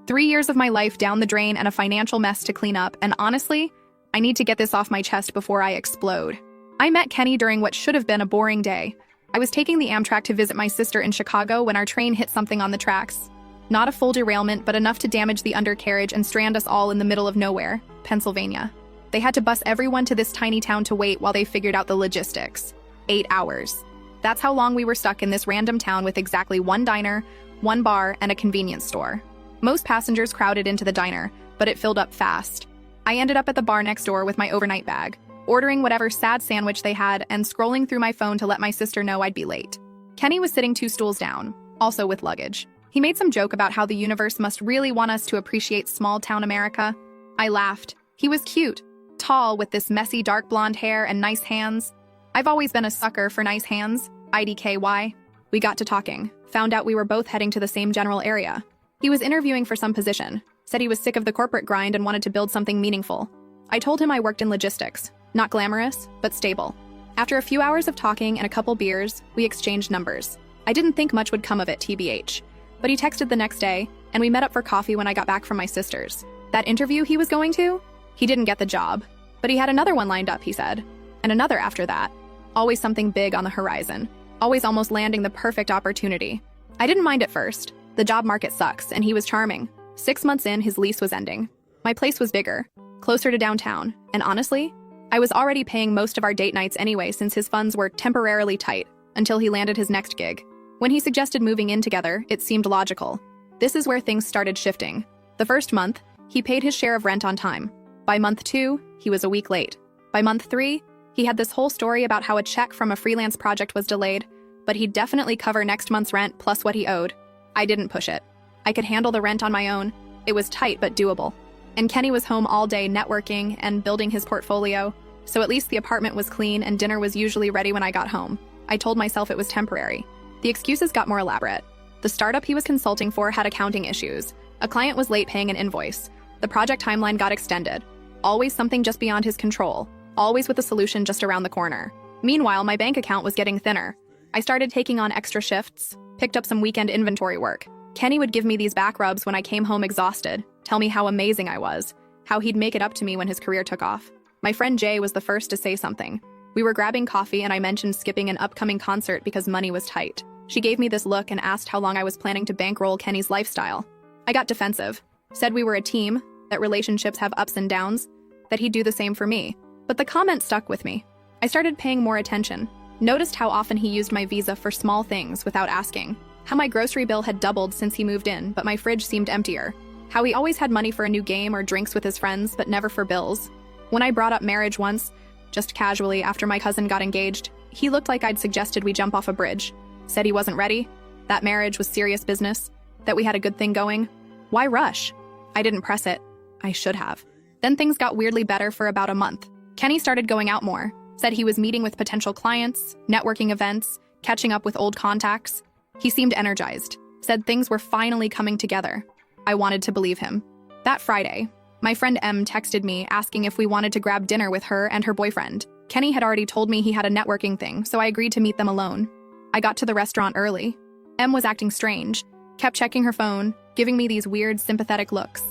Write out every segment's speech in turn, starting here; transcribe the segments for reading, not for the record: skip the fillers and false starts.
3 years of my life down the drain and a financial mess to clean up, and honestly, I need to get this off my chest before I explode. I met Kenny during what should have been a boring day. I was taking the Amtrak to visit my sister in Chicago when our train hit something on the tracks. Not a full derailment, but enough to damage the undercarriage and strand us all in the middle of nowhere, Pennsylvania. They had to bus everyone to this tiny town to wait while they figured out the logistics. 8 hours. That's how long we were stuck in this random town with exactly one diner, one bar, and a convenience store. Most passengers crowded into the diner, but it filled up fast. I ended up at the bar next door with my overnight bag, ordering whatever sad sandwich they had and scrolling through my phone to let my sister know I'd be late. Kenny was sitting 2 stools down, also with luggage. He made some joke about how the universe must really want us to appreciate small-town America. I laughed. He was cute, tall with this messy dark blonde hair and nice hands. I've always been a sucker for nice hands, IDKY. We got to talking, found out we were both heading to the same general area. He was interviewing for some position, said he was sick of the corporate grind and wanted to build something meaningful. I told him I worked in logistics, not glamorous, but stable. After a few hours of talking and a couple beers, we exchanged numbers. I didn't think much would come of it, TBH. But he texted the next day, and we met up for coffee when I got back from my sister's. That interview he was going to? He didn't get the job, but he had another one lined up, he said. And another after that. Always something big on the horizon. Always almost landing the perfect opportunity. I didn't mind at first. The job market sucks, and he was charming. 6 months in, his lease was ending. My place was bigger, closer to downtown, and honestly, I was already paying most of our date nights anyway since his funds were temporarily tight until he landed his next gig. When he suggested moving in together, it seemed logical. This is where things started shifting. The first month, he paid his share of rent on time. By month 2, he was a week late. By month 3, he had this whole story about how a check from a freelance project was delayed, but he'd definitely cover next month's rent plus what he owed. I didn't push it. I could handle the rent on my own. It was tight but doable. And Kenny was home all day networking and building his portfolio, so at least the apartment was clean and dinner was usually ready when I got home. I told myself it was temporary. The excuses got more elaborate. The startup he was consulting for had accounting issues. A client was late paying an invoice. The project timeline got extended. Always something just beyond his control. Always with a solution just around the corner. Meanwhile, my bank account was getting thinner. I started taking on extra shifts, picked up some weekend inventory work. Kenny would give me these back rubs when I came home exhausted, tell me how amazing I was, how he'd make it up to me when his career took off. My friend Jay was the first to say something. We were grabbing coffee and I mentioned skipping an upcoming concert because money was tight. She gave me this look and asked how long I was planning to bankroll Kenny's lifestyle. I got defensive, said we were a team, that relationships have ups and downs, that he'd do the same for me. But the comment stuck with me. I started paying more attention, noticed how often he used my Visa for small things without asking, how my grocery bill had doubled since he moved in, but my fridge seemed emptier, how he always had money for a new game or drinks with his friends, but never for bills. When I brought up marriage once, just casually after my cousin got engaged, he looked like I'd suggested we jump off a bridge. Said he wasn't ready, that marriage was serious business, that we had a good thing going. Why rush? I didn't press it. I should have. Then things got weirdly better for about a month. Kenny started going out more, said he was meeting with potential clients, networking events, catching up with old contacts. He seemed energized, said things were finally coming together. I wanted to believe him. That Friday, my friend M texted me asking if we wanted to grab dinner with her and her boyfriend. Kenny had already told me he had a networking thing, so I agreed to meet them alone. I got to the restaurant early. M was acting strange, kept checking her phone, giving me these weird, sympathetic looks.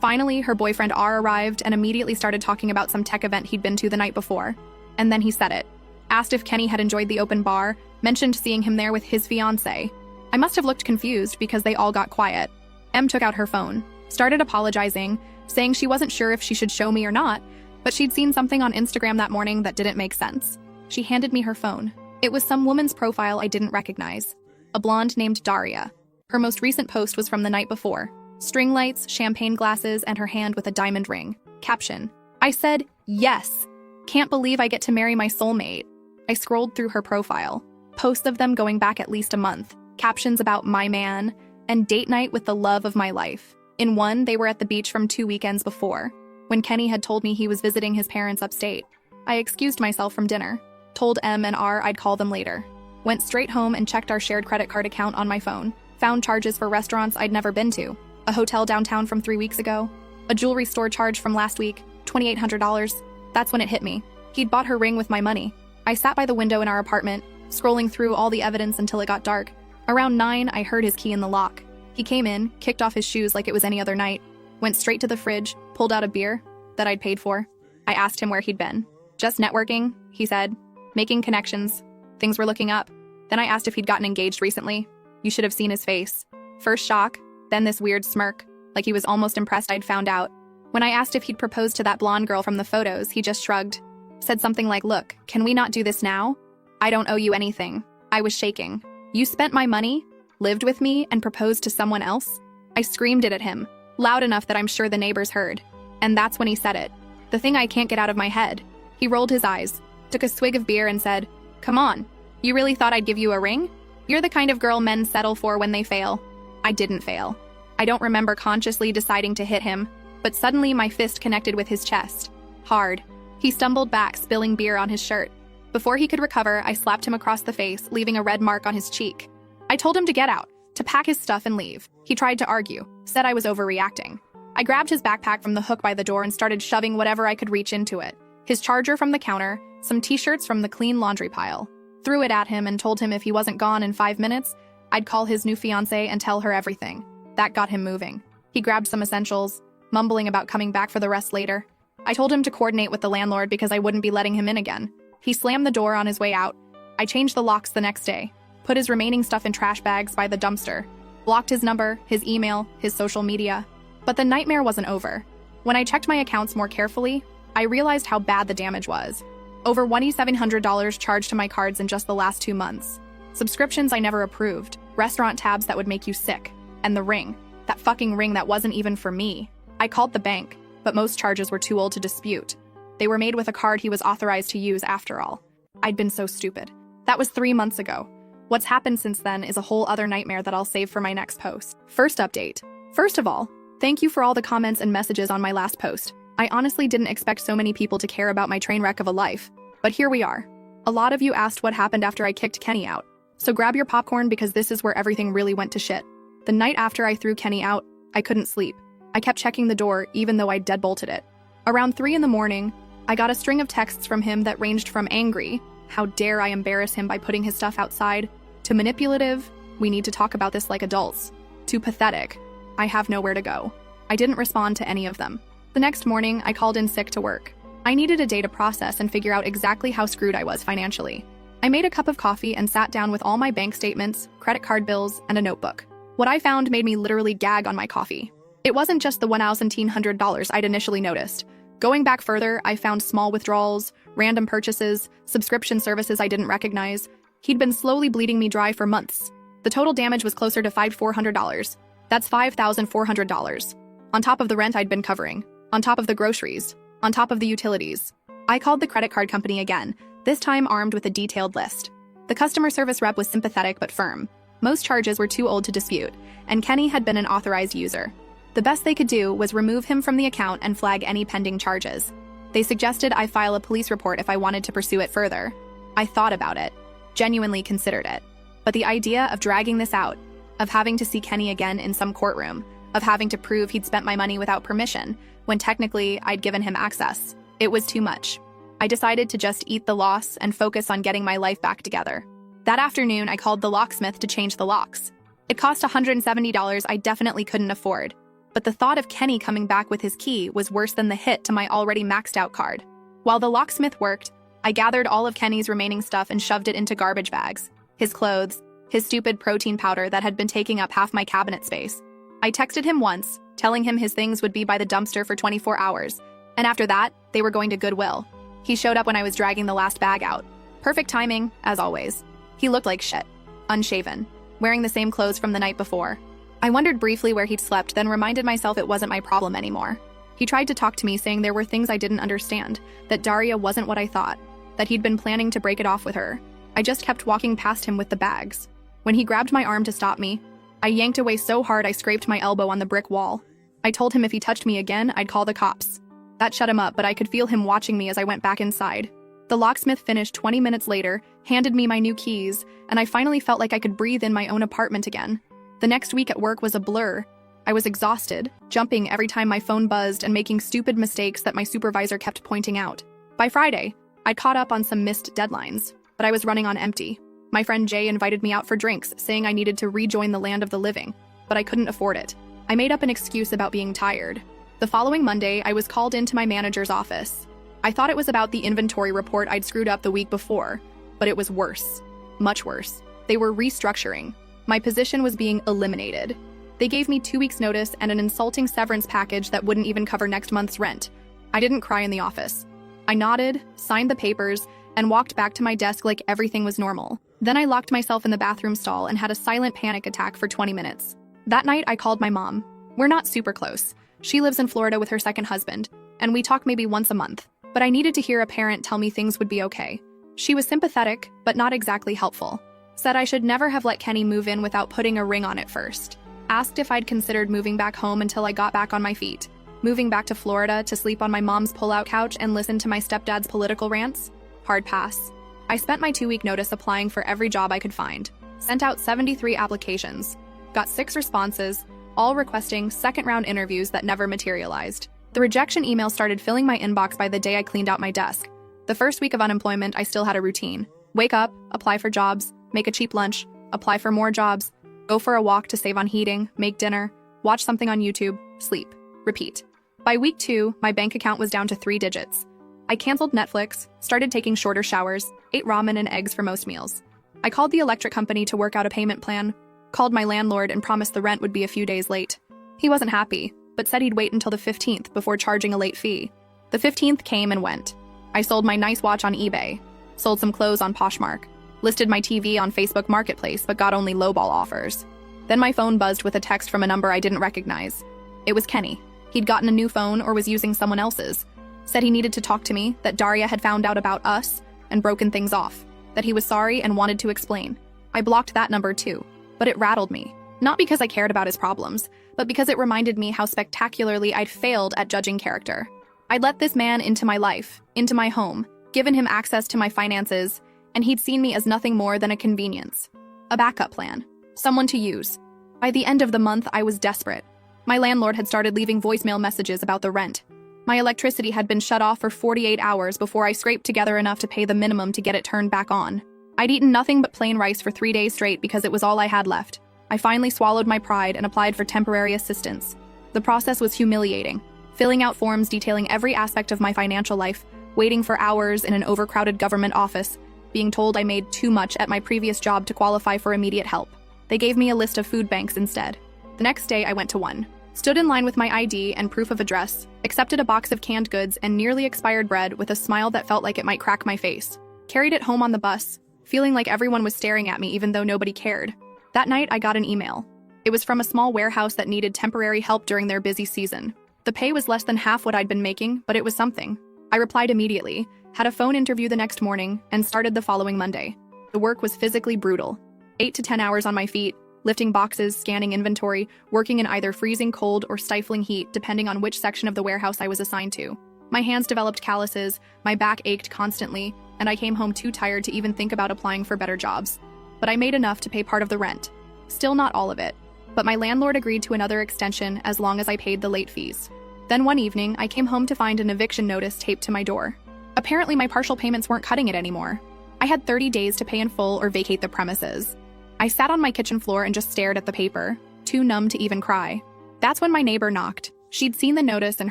Finally, her boyfriend R arrived and immediately started talking about some tech event he'd been to the night before. And then he said it. Asked if Kenny had enjoyed the open bar, mentioned seeing him there with his fiancée. I must have looked confused because they all got quiet. M took out her phone, started apologizing, saying she wasn't sure if she should show me or not, but she'd seen something on Instagram that morning that didn't make sense. She handed me her phone. It was some woman's profile I didn't recognize. A blonde named Daria. Her most recent post was from the night before. String lights, champagne glasses, and her hand with a diamond ring. Caption. I said, yes. Can't believe I get to marry my soulmate. I scrolled through her profile. Posts of them going back at least a month. Captions about my man, and date night with the love of my life. In one, they were at the beach from 2 weekends before, when Kenny had told me he was visiting his parents upstate. I excused myself from dinner, told M and R I'd call them later. Went straight home and checked our shared credit card account on my phone. Found charges for restaurants I'd never been to. A hotel downtown from 3 weeks ago. A jewelry store charge from last week, $2,800. That's when it hit me. He'd bought her ring with my money. I sat by the window in our apartment, scrolling through all the evidence until it got dark. Around 9, I heard his key in the lock. He came in, kicked off his shoes like it was any other night, went straight to the fridge, pulled out a beer that I'd paid for. I asked him where he'd been. Just networking, he said. Making connections. Things were looking up. Then I asked if he'd gotten engaged recently. You should have seen his face. First shock, then this weird smirk, like he was almost impressed I'd found out. When I asked if he'd proposed to that blonde girl from the photos, he just shrugged. Said something like, "Look, can we not do this now? I don't owe you anything." I was shaking. "You spent my money, lived with me, and proposed to someone else?" I screamed it at him, loud enough that I'm sure the neighbors heard. And that's when he said it. The thing I can't get out of my head. He rolled his eyes, took a swig of beer and said, "Come on, you really thought I'd give you a ring? You're the kind of girl men settle for when they fail." I didn't fail. I don't remember consciously deciding to hit him, but suddenly my fist connected with his chest. Hard. He stumbled back, spilling beer on his shirt. Before he could recover, I slapped him across the face, leaving a red mark on his cheek. I told him to get out, to pack his stuff and leave. He tried to argue, said I was overreacting. I grabbed his backpack from the hook by the door and started shoving whatever I could reach into it. His charger from the counter, some t-shirts from the clean laundry pile. Threw it at him and told him if he wasn't gone in 5 minutes, I'd call his new fiancée and tell her everything. That got him moving. He grabbed some essentials, mumbling about coming back for the rest later. I told him to coordinate with the landlord because I wouldn't be letting him in again. He slammed the door on his way out. I changed the locks the next day, put his remaining stuff in trash bags by the dumpster, blocked his number, his email, his social media. But the nightmare wasn't over. When I checked my accounts more carefully, I realized how bad the damage was. Over $2,700 charged to my cards in just the last 2 months. Subscriptions I never approved, restaurant tabs that would make you sick, and the ring. That fucking ring that wasn't even for me. I called the bank, but most charges were too old to dispute. They were made with a card he was authorized to use after all. I'd been so stupid. That was 3 months ago. What's happened since then is a whole other nightmare that I'll save for my next post. First update. First of all, thank you for all the comments and messages on my last post. I honestly didn't expect so many people to care about my train wreck of a life. But here we are. A lot of you asked what happened after I kicked Kenny out. So grab your popcorn because this is where everything really went to shit. The night after I threw Kenny out, I couldn't sleep. I kept checking the door even though I'd deadbolted it. Around 3 in the morning, I got a string of texts from him that ranged from angry, how dare I embarrass him by putting his stuff outside, to manipulative, we need to talk about this like adults, to pathetic, I have nowhere to go. I didn't respond to any of them. The next morning, I called in sick to work. I needed a day to process and figure out exactly how screwed I was financially. I made a cup of coffee and sat down with all my bank statements, credit card bills, and a notebook. What I found made me literally gag on my coffee. It wasn't just the $1,700 I'd initially noticed. Going back further, I found small withdrawals, random purchases, subscription services I didn't recognize. He'd been slowly bleeding me dry for months. The total damage was closer to $5,400. That's $5,400. On top of the rent I'd been covering, on top of the groceries, on top of the utilities. I called the credit card company again, this time armed with a detailed list. The customer service rep was sympathetic but firm. Most charges were too old to dispute, and Kenny had been an authorized user. The best they could do was remove him from the account and flag any pending charges. They suggested I file a police report if I wanted to pursue it further. I thought about it, genuinely considered it. But the idea of dragging this out, of having to see Kenny again in some courtroom, of having to prove he'd spent my money without permission, when technically I'd given him access, it was too much. I decided to just eat the loss and focus on getting my life back together. That afternoon, I called the locksmith to change the locks. It cost $170 I definitely couldn't afford. But the thought of Kenny coming back with his key was worse than the hit to my already maxed out card. While the locksmith worked, I gathered all of Kenny's remaining stuff and shoved it into garbage bags. His clothes, his stupid protein powder that had been taking up half my cabinet space. I texted him once, telling him his things would be by the dumpster for 24 hours, and after that, they were going to Goodwill. He showed up when I was dragging the last bag out. Perfect timing, as always. He looked like shit. Unshaven. Wearing the same clothes from the night before. I wondered briefly where he'd slept, then reminded myself it wasn't my problem anymore. He tried to talk to me, saying there were things I didn't understand, that Daria wasn't what I thought, that he'd been planning to break it off with her. I just kept walking past him with the bags. When he grabbed my arm to stop me, I yanked away so hard I scraped my elbow on the brick wall. I told him if he touched me again, I'd call the cops. That shut him up, but I could feel him watching me as I went back inside. The locksmith finished 20 minutes later, handed me my new keys, and I finally felt like I could breathe in my own apartment again. The next week at work was a blur. I was exhausted, jumping every time my phone buzzed and making stupid mistakes that my supervisor kept pointing out. By Friday, I'd caught up on some missed deadlines, but I was running on empty. My friend Jay invited me out for drinks, saying I needed to rejoin the land of the living. but I couldn't afford it. I made up an excuse about being tired. The following Monday, I was called into my manager's office. I thought it was about the inventory report I'd screwed up the week before, but it was worse. Much worse. They were restructuring. My position was being eliminated. They gave me 2 weeks' notice and an insulting severance package that wouldn't even cover next month's rent. I didn't cry in the office. I nodded, signed the papers, and walked back to my desk like everything was normal. Then I locked myself in the bathroom stall and had a silent panic attack for 20 minutes. That night, I called my mom. We're not super close. She lives in Florida with her second husband, and we talk maybe once a month. But I needed to hear a parent tell me things would be okay. She was sympathetic, but not exactly helpful. Said I should never have let Kenny move in without putting a ring on it first. Asked if I'd considered moving back home until I got back on my feet. Moving back to Florida to sleep on my mom's pull-out couch and listen to my stepdad's political rants? Hard pass. I spent my 2-week notice applying for every job I could find. Sent out 73 applications. Got 6 responses, all requesting second-round interviews that never materialized. The rejection email started filling my inbox by the day I cleaned out my desk. The first week of unemployment, I still had a routine. Wake up, apply for jobs, make a cheap lunch, apply for more jobs, go for a walk to save on heating, make dinner, watch something on YouTube, sleep, repeat. By week 2, my bank account was down to 3 digits. I canceled Netflix, started taking shorter showers, ate ramen and eggs for most meals. I called the electric company to work out a payment plan, called my landlord and promised the rent would be a few days late. He wasn't happy, but said he'd wait until the 15th before charging a late fee. The 15th came and went. I sold my nice watch on eBay, sold some clothes on Poshmark, listed my TV on Facebook Marketplace but got only lowball offers. Then my phone buzzed with a text from a number I didn't recognize. It was Kenny. He'd gotten a new phone or was using someone else's. Said he needed to talk to me, that Daria had found out about us and broken things off, that he was sorry and wanted to explain. I blocked that number too, but it rattled me. Not because I cared about his problems, but because it reminded me how spectacularly I'd failed at judging character. I'd let this man into my life, into my home, given him access to my finances, and he'd seen me as nothing more than a convenience. A backup plan. Someone to use. By the end of the month, I was desperate. My landlord had started leaving voicemail messages about the rent. My electricity had been shut off for 48 hours before I scraped together enough to pay the minimum to get it turned back on. I'd eaten nothing but plain rice for 3 days straight because it was all I had left. I finally swallowed my pride and applied for temporary assistance. The process was humiliating. Filling out forms detailing every aspect of my financial life, waiting for hours in an overcrowded government office, being told I made too much at my previous job to qualify for immediate help. They gave me a list of food banks instead. The next day, I went to one. Stood in line with my ID and proof of address, accepted a box of canned goods and nearly expired bread with a smile that felt like it might crack my face. Carried it home on the bus, feeling like everyone was staring at me even though nobody cared. That night, I got an email. It was from a small warehouse that needed temporary help during their busy season. The pay was less than half what I'd been making, but it was something. I replied immediately, had a phone interview the next morning, and started the following Monday. The work was physically brutal. 8 to 10 hours on my feet, lifting boxes, scanning inventory, working in either freezing cold or stifling heat depending on which section of the warehouse I was assigned to. My hands developed calluses, my back ached constantly, and I came home too tired to even think about applying for better jobs. But I made enough to pay part of the rent. Still not all of it. But my landlord agreed to another extension as long as I paid the late fees. Then one evening, I came home to find an eviction notice taped to my door. Apparently my partial payments weren't cutting it anymore. I had 30 days to pay in full or vacate the premises. I sat on my kitchen floor and just stared at the paper, too numb to even cry. That's when my neighbor knocked. She'd seen the notice and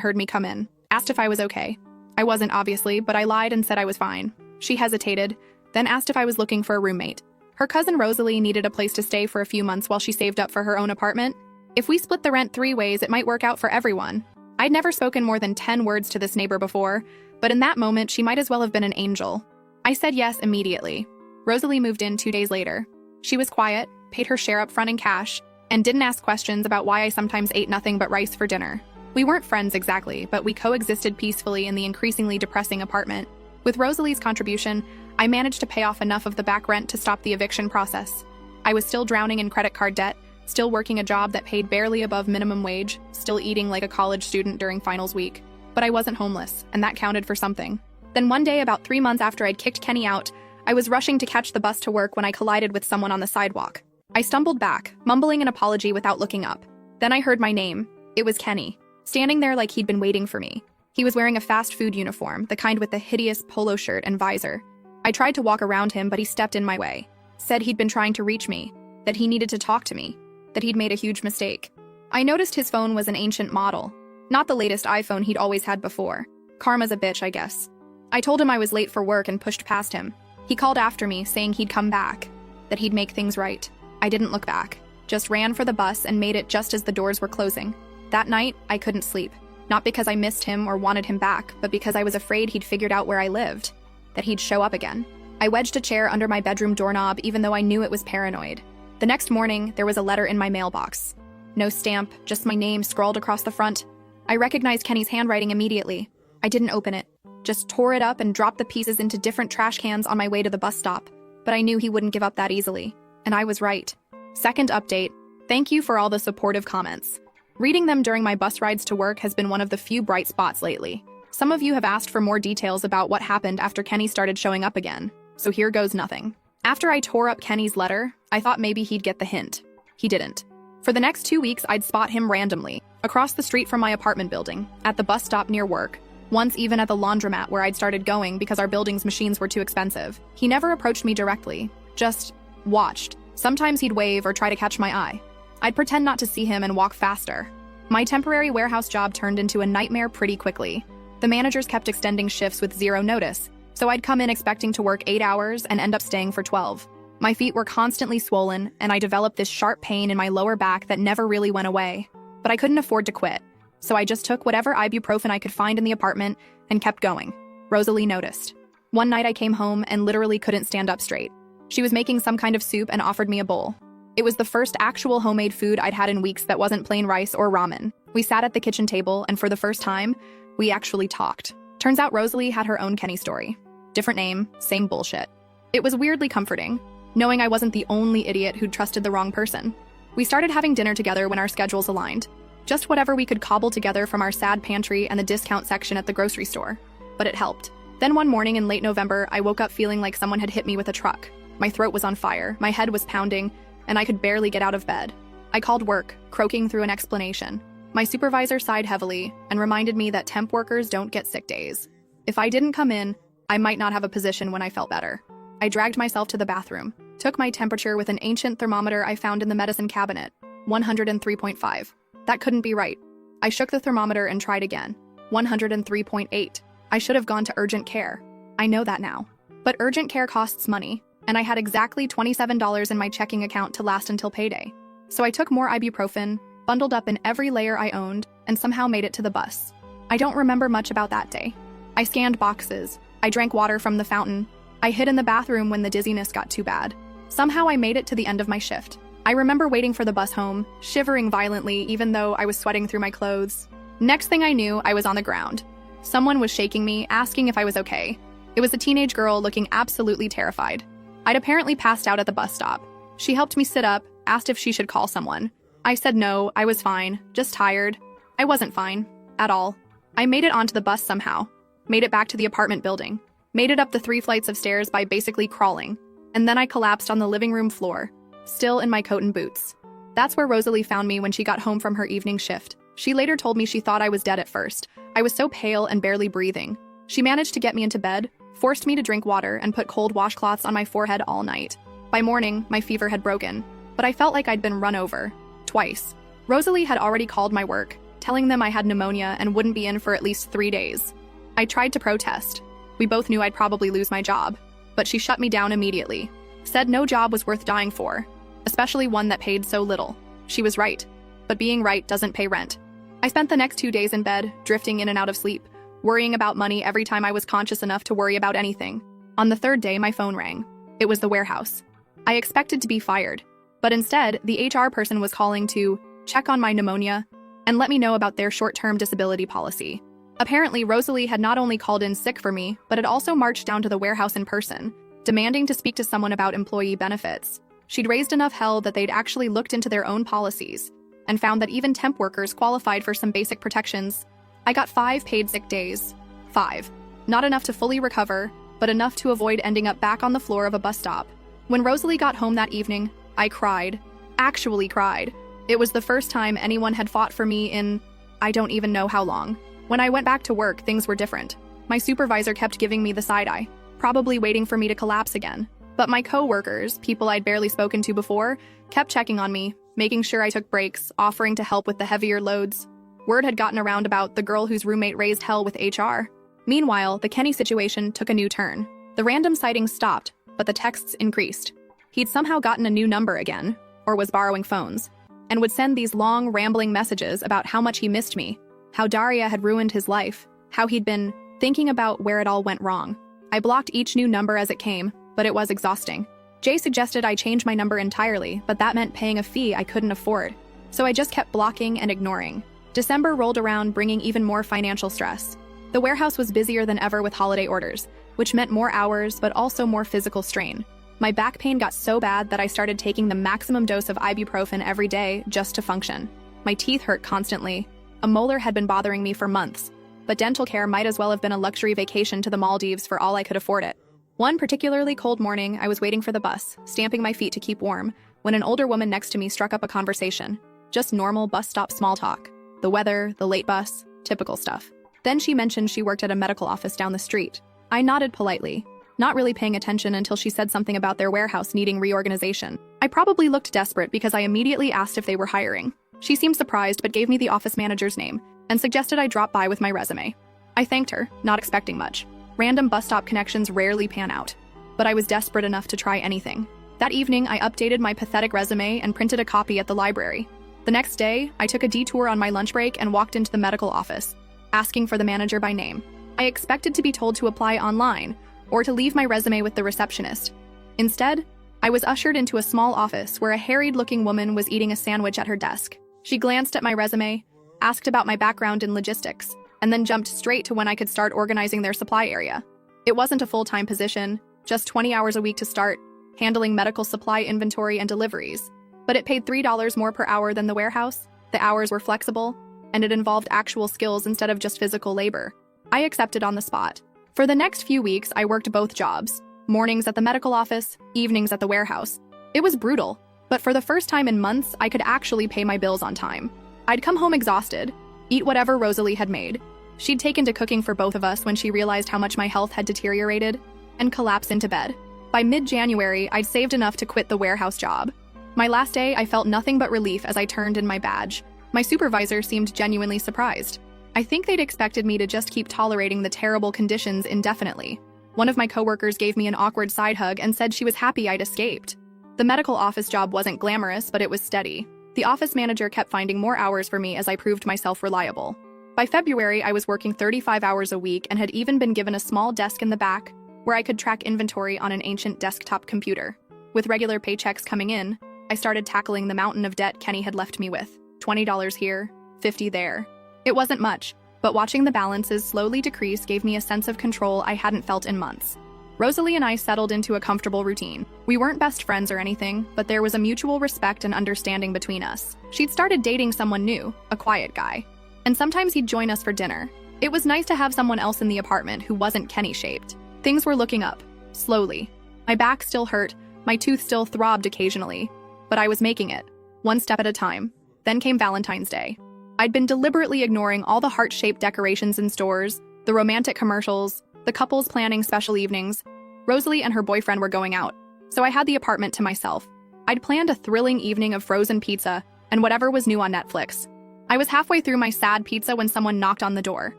heard me come in, asked if I was okay. I wasn't, obviously, but I lied and said I was fine. She hesitated, then asked if I was looking for a roommate. Her cousin Rosalie needed a place to stay for a few months while she saved up for her own apartment. If we split the rent 3 ways, it might work out for everyone. I'd never spoken more than 10 words to this neighbor before, but in that moment, she might as well have been an angel. I said yes immediately. Rosalie moved in 2 days later. She was quiet, paid her share up front in cash, and didn't ask questions about why I sometimes ate nothing but rice for dinner. We weren't friends exactly, but we coexisted peacefully in the increasingly depressing apartment. With Rosalie's contribution, I managed to pay off enough of the back rent to stop the eviction process. I was still drowning in credit card debt, still working a job that paid barely above minimum wage, still eating like a college student during finals week. But I wasn't homeless, and that counted for something. Then one day, about 3 months after I'd kicked Kenny out, I was rushing to catch the bus to work when I collided with someone on the sidewalk. I stumbled back, mumbling an apology without looking up. Then I heard my name. It was Kenny, standing there like he'd been waiting for me. He was wearing a fast food uniform, the kind with the hideous polo shirt and visor. I tried to walk around him, but he stepped in my way. Said he'd been trying to reach me, that he needed to talk to me. that he'd made a huge mistake. I noticed his phone was an ancient model, not the latest iPhone he'd always had before. Karma's a bitch, I guess. I told him I was late for work and pushed past him. He called after me, saying he'd come back, that he'd make things right. I didn't look back, just ran for the bus and made it just as the doors were closing. That night, I couldn't sleep. Not because I missed him or wanted him back, but because I was afraid he'd figured out where I lived, that he'd show up again. I wedged a chair under my bedroom doorknob even though I knew it was paranoid. The next morning, there was a letter in my mailbox. No stamp, just my name scrawled across the front. I recognized Kenny's handwriting immediately. I didn't open it, just tore it up and dropped the pieces into different trash cans on my way to the bus stop. But I knew he wouldn't give up that easily. And I was right. Second update. Thank you for all the supportive comments. Reading them during my bus rides to work has been one of the few bright spots lately. Some of you have asked for more details about what happened after Kenny started showing up again. So here goes nothing. After I tore up Kenny's letter, I thought maybe he'd get the hint. He didn't. For the next 2 weeks, I'd spot him randomly, across the street from my apartment building, at the bus stop near work, once even at the laundromat where I'd started going because our building's machines were too expensive. He never approached me directly, just watched. Sometimes he'd wave or try to catch my eye. I'd pretend not to see him and walk faster. My temporary warehouse job turned into a nightmare pretty quickly. The managers kept extending shifts with zero notice, so I'd come in expecting to work 8 hours and end up staying for 12. My feet were constantly swollen, and I developed this sharp pain in my lower back that never really went away. But I couldn't afford to quit, so I just took whatever ibuprofen I could find in the apartment and kept going. Rosalie noticed. One night I came home and literally couldn't stand up straight. She was making some kind of soup and offered me a bowl. It was the first actual homemade food I'd had in weeks that wasn't plain rice or ramen. We sat at the kitchen table, and for the first time, we actually talked. Turns out Rosalie had her own Kenny story. Different name, same bullshit. It was weirdly comforting, knowing I wasn't the only idiot who'd trusted the wrong person. We started having dinner together when our schedules aligned. Just whatever we could cobble together from our sad pantry and the discount section at the grocery store. But it helped. Then one morning in late November, I woke up feeling like someone had hit me with a truck. My throat was on fire, my head was pounding, and I could barely get out of bed. I called work, croaking through an explanation. My supervisor sighed heavily and reminded me that temp workers don't get sick days. If I didn't come in, I might not have a position when I felt better. I dragged myself to the bathroom, took my temperature with an ancient thermometer I found in the medicine cabinet, 103.5. That couldn't be right. I shook the thermometer and tried again, 103.8. I should have gone to urgent care. I know that now. But urgent care costs money, and I had exactly $27 in my checking account to last until payday. So I took more ibuprofen, bundled up in every layer I owned, and somehow made it to the bus. I don't remember much about that day. I scanned boxes. I drank water from the fountain. I hid in the bathroom when the dizziness got too bad. Somehow I made it to the end of my shift. I remember waiting for the bus home, shivering violently even though I was sweating through my clothes. Next thing I knew, I was on the ground. Someone was shaking me, asking if I was okay. It was a teenage girl looking absolutely terrified. I'd apparently passed out at the bus stop. She helped me sit up, asked if she should call someone. I said no, I was fine, just tired. I wasn't fine, at all. I made it onto the bus somehow. Made it back to the apartment building. Made it up the 3 flights of stairs by basically crawling. And then I collapsed on the living room floor, still in my coat and boots. That's where Rosalie found me when she got home from her evening shift. She later told me she thought I was dead at first. I was so pale and barely breathing. She managed to get me into bed, forced me to drink water, and put cold washcloths on my forehead all night. By morning, my fever had broken, but I felt like I'd been run over. Twice. Rosalie had already called my work, telling them I had pneumonia and wouldn't be in for at least 3 days. I tried to protest. We both knew I'd probably lose my job, but she shut me down immediately. Said no job was worth dying for, especially one that paid so little. She was right, but being right doesn't pay rent. I spent the next 2 days in bed, drifting in and out of sleep, worrying about money every time I was conscious enough to worry about anything. On the 3rd day, my phone rang. It was the warehouse. I expected to be fired, but instead, the HR person was calling to check on my pneumonia and let me know about their short-term disability policy. Apparently, Rosalie had not only called in sick for me, but had also marched down to the warehouse in person, demanding to speak to someone about employee benefits. She'd raised enough hell that they'd actually looked into their own policies and found that even temp workers qualified for some basic protections. I got 5 paid sick days. 5. Not enough to fully recover, but enough to avoid ending up back on the floor of a bus stop. When Rosalie got home that evening, I cried. Actually cried. It was the first time anyone had fought for me in, I don't even know how long. When I went back to work, things were different. My supervisor kept giving me the side eye, probably waiting for me to collapse again. But my co-workers, people I'd barely spoken to before, kept checking on me, making sure I took breaks, offering to help with the heavier loads. Word had gotten around about the girl whose roommate raised hell with HR. Meanwhile, the Kenny situation took a new turn. The random sightings stopped, but the texts increased. He'd somehow gotten a new number again, or was borrowing phones, and would send these long, rambling messages about how much he missed me, how Daria had ruined his life, how he'd been thinking about where it all went wrong. I blocked each new number as it came, but it was exhausting. Jay suggested I change my number entirely, but that meant paying a fee I couldn't afford. So I just kept blocking and ignoring. December rolled around, bringing even more financial stress. The warehouse was busier than ever with holiday orders, which meant more hours but also more physical strain. My back pain got so bad that I started taking the maximum dose of ibuprofen every day just to function. My teeth hurt constantly. A molar had been bothering me for months, but dental care might as well have been a luxury vacation to the Maldives for all I could afford it. One particularly cold morning, I was waiting for the bus, stamping my feet to keep warm, when an older woman next to me struck up a conversation. Just normal bus stop small talk. The weather, the late bus, typical stuff. Then she mentioned she worked at a medical office down the street. I nodded politely, not really paying attention until she said something about their warehouse needing reorganization. I probably looked desperate because I immediately asked if they were hiring. She seemed surprised but gave me the office manager's name and suggested I drop by with my resume. I thanked her, not expecting much. Random bus stop connections rarely pan out, but I was desperate enough to try anything. That evening, I updated my pathetic resume and printed a copy at the library. The next day, I took a detour on my lunch break and walked into the medical office, asking for the manager by name. I expected to be told to apply online or to leave my resume with the receptionist. Instead, I was ushered into a small office where a harried-looking woman was eating a sandwich at her desk. She glanced at my resume, asked about my background in logistics, and then jumped straight to when I could start organizing their supply area. It wasn't a full-time position, just 20 hours a week to start, handling medical supply inventory and deliveries. But it paid $3 more per hour than the warehouse, the hours were flexible, and it involved actual skills instead of just physical labor. I accepted on the spot. For the next few weeks, I worked both jobs, mornings at the medical office, evenings at the warehouse. It was brutal, but for the first time in months, I could actually pay my bills on time. I'd come home exhausted, eat whatever Rosalie had made. She'd taken to cooking for both of us when she realized how much my health had deteriorated, and collapse into bed. By mid-January, I'd saved enough to quit the warehouse job. My last day, I felt nothing but relief as I turned in my badge. My supervisor seemed genuinely surprised. I think they'd expected me to just keep tolerating the terrible conditions indefinitely. One of my coworkers gave me an awkward side hug and said she was happy I'd escaped. The medical office job wasn't glamorous, but it was steady. The office manager kept finding more hours for me as I proved myself reliable. By February, I was working 35 hours a week and had even been given a small desk in the back where I could track inventory on an ancient desktop computer. With regular paychecks coming in, I started tackling the mountain of debt Kenny had left me with. $20 here, $50 there. It wasn't much, but watching the balances slowly decrease gave me a sense of control I hadn't felt in months. Rosalie and I settled into a comfortable routine. We weren't best friends or anything, but there was a mutual respect and understanding between us. She'd started dating someone new, a quiet guy, and sometimes he'd join us for dinner. It was nice to have someone else in the apartment who wasn't Kenny-shaped. Things were looking up, slowly. My back still hurt, my tooth still throbbed occasionally, but I was making it, one step at a time. Then came Valentine's Day. I'd been deliberately ignoring all the heart-shaped decorations in stores, the romantic commercials, the couples planning special evenings. Rosalie and her boyfriend were going out, so I had the apartment to myself. I'd planned a thrilling evening of frozen pizza and whatever was new on Netflix. I was halfway through my sad pizza when someone knocked on the door.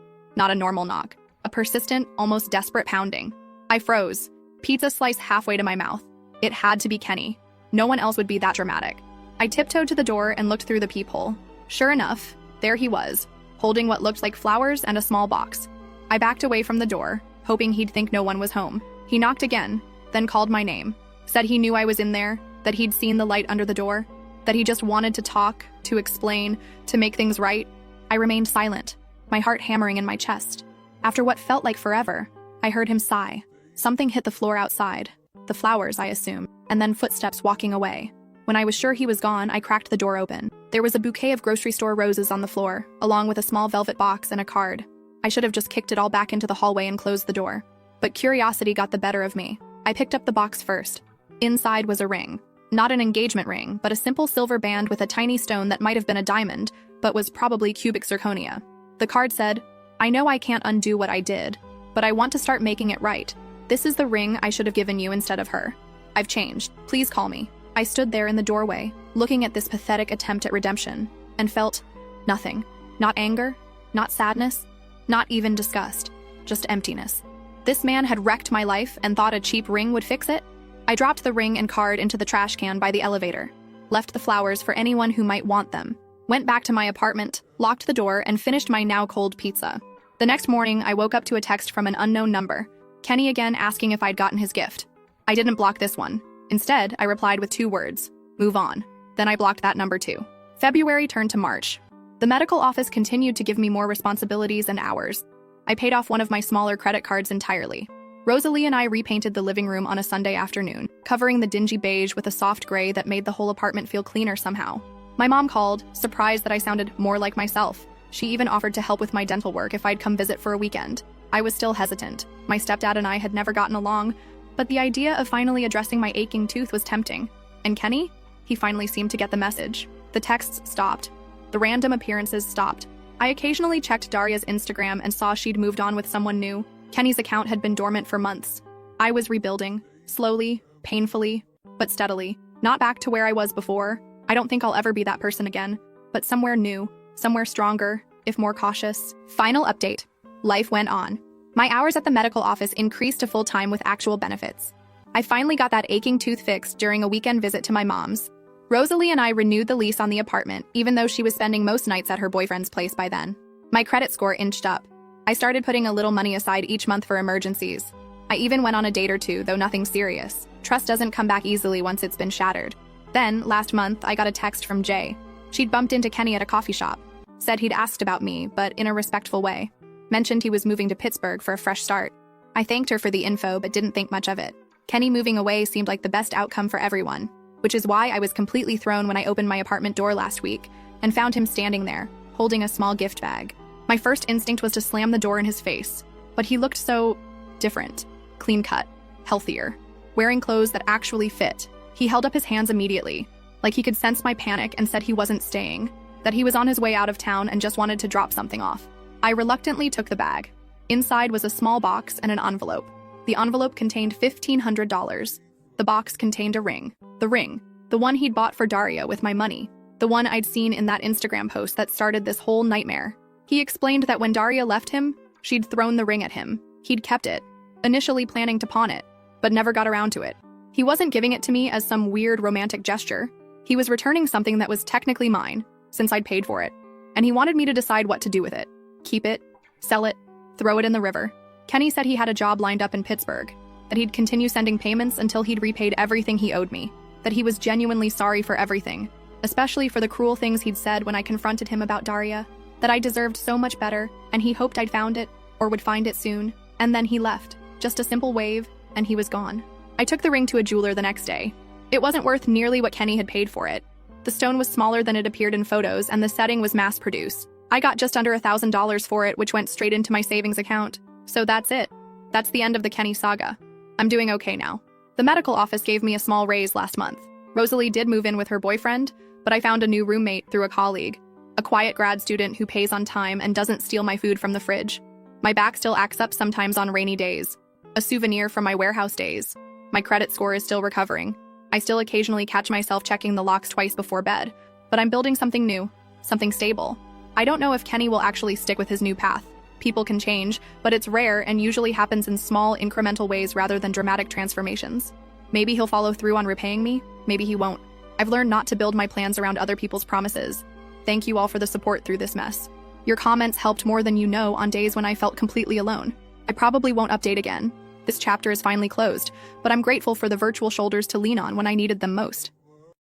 Not a normal knock, a persistent, almost desperate pounding. I froze, pizza slice halfway to my mouth. It had to be Kenny. No one else would be that dramatic. I tiptoed to the door and looked through the peephole. Sure enough, there he was, holding what looked like flowers and a small box. I backed away from the door, hoping he'd think no one was home. He knocked again, then called my name, said he knew I was in there, that he'd seen the light under the door, that he just wanted to talk, to explain, to make things right. I remained silent, my heart hammering in my chest. After what felt like forever, I heard him sigh. Something hit the floor outside. The flowers, I assumed, and then footsteps walking away. When I was sure he was gone, I cracked the door open. There was a bouquet of grocery store roses on the floor, along with a small velvet box and a card. I should have just kicked it all back into the hallway and closed the door. But curiosity got the better of me. I picked up the box first. Inside was a ring. Not an engagement ring, but a simple silver band with a tiny stone that might have been a diamond, but was probably cubic zirconia. The card said, "I know I can't undo what I did, but I want to start making it right. This is the ring I should have given you instead of her. I've changed. Please call me." I stood there in the doorway, looking at this pathetic attempt at redemption, and felt nothing. Not anger, not sadness, not even disgust, just emptiness. This man had wrecked my life and thought a cheap ring would fix it? I dropped the ring and card into the trash can by the elevator, left the flowers for anyone who might want them, went back to my apartment, locked the door, and finished my now-cold pizza. The next morning, I woke up to a text from an unknown number, Kenny again asking if I'd gotten his gift. I didn't block this one. Instead, I replied with 2 words, move on. Then I blocked that number too. February turned to March. The medical office continued to give me more responsibilities and hours. I paid off one of my smaller credit cards entirely. Rosalie and I repainted the living room on a Sunday afternoon, covering the dingy beige with a soft gray that made the whole apartment feel cleaner somehow. My mom called, surprised that I sounded more like myself. She even offered to help with my dental work if I'd come visit for a weekend. I was still hesitant. My stepdad and I had never gotten along, but the idea of finally addressing my aching tooth was tempting. And Kenny? He finally seemed to get the message. The texts stopped. The random appearances stopped. I occasionally checked Daria's Instagram and saw she'd moved on with someone new. Kenny's account had been dormant for months. I was rebuilding, slowly, painfully, but steadily. Not back to where I was before. I don't think I'll ever be that person again, but somewhere new, somewhere stronger, if more cautious. Final update. Life went on. My hours at the medical office increased to full-time with actual benefits. I finally got that aching tooth fixed during a weekend visit to my mom's. Rosalie and I renewed the lease on the apartment, even though she was spending most nights at her boyfriend's place by then. My credit score inched up. I started putting a little money aside each month for emergencies. I even went on a date or 2, though nothing serious. Trust doesn't come back easily once it's been shattered. Then, last month, I got a text from Jay. She'd bumped into Kenny at a coffee shop. Said he'd asked about me, but in a respectful way. Mentioned he was moving to Pittsburgh for a fresh start. I thanked her for the info, but didn't think much of it. Kenny moving away seemed like the best outcome for everyone, which is why I was completely thrown when I opened my apartment door last week and found him standing there, holding a small gift bag. My first instinct was to slam the door in his face, but he looked so different, clean-cut, healthier, wearing clothes that actually fit. He held up his hands immediately, like he could sense my panic, and said he wasn't staying, that he was on his way out of town and just wanted to drop something off. I reluctantly took the bag. Inside was a small box and an envelope. The envelope contained $1,500. The box contained a ring. The ring. The one he'd bought for Daria with my money. The one I'd seen in that Instagram post that started this whole nightmare. He explained that when Daria left him, she'd thrown the ring at him. He'd kept it, initially planning to pawn it, but never got around to it. He wasn't giving it to me as some weird romantic gesture. He was returning something that was technically mine, since I'd paid for it. And he wanted me to decide what to do with it. Keep it, sell it, throw it in the river. Kenny said he had a job lined up in Pittsburgh, that he'd continue sending payments until he'd repaid everything he owed me, that he was genuinely sorry for everything, especially for the cruel things he'd said when I confronted him about Daria, that I deserved so much better, and he hoped I'd found it, or would find it soon. And then he left. Just a simple wave, and he was gone. I took the ring to a jeweler the next day. It wasn't worth nearly what Kenny had paid for it. The stone was smaller than it appeared in photos, and the setting was mass-produced. I got just under $1,000 for it, which went straight into my savings account. So that's it. That's the end of the Kenny saga. I'm doing okay now. The medical office gave me a small raise last month. Rosalie did move in with her boyfriend, but I found a new roommate through a colleague, a quiet grad student who pays on time and doesn't steal my food from the fridge. My back still acts up sometimes on rainy days, a souvenir from my warehouse days. My credit score is still recovering. I still occasionally catch myself checking the locks twice before bed, but I'm building something new, something stable. I don't know if Kenny will actually stick with his new path. People can change, but it's rare and usually happens in small, incremental ways rather than dramatic transformations. Maybe he'll follow through on repaying me, maybe he won't. I've learned not to build my plans around other people's promises. Thank you all for the support through this mess. Your comments helped more than you know on days when I felt completely alone. I probably won't update again. This chapter is finally closed, but I'm grateful for the virtual shoulders to lean on when I needed them most.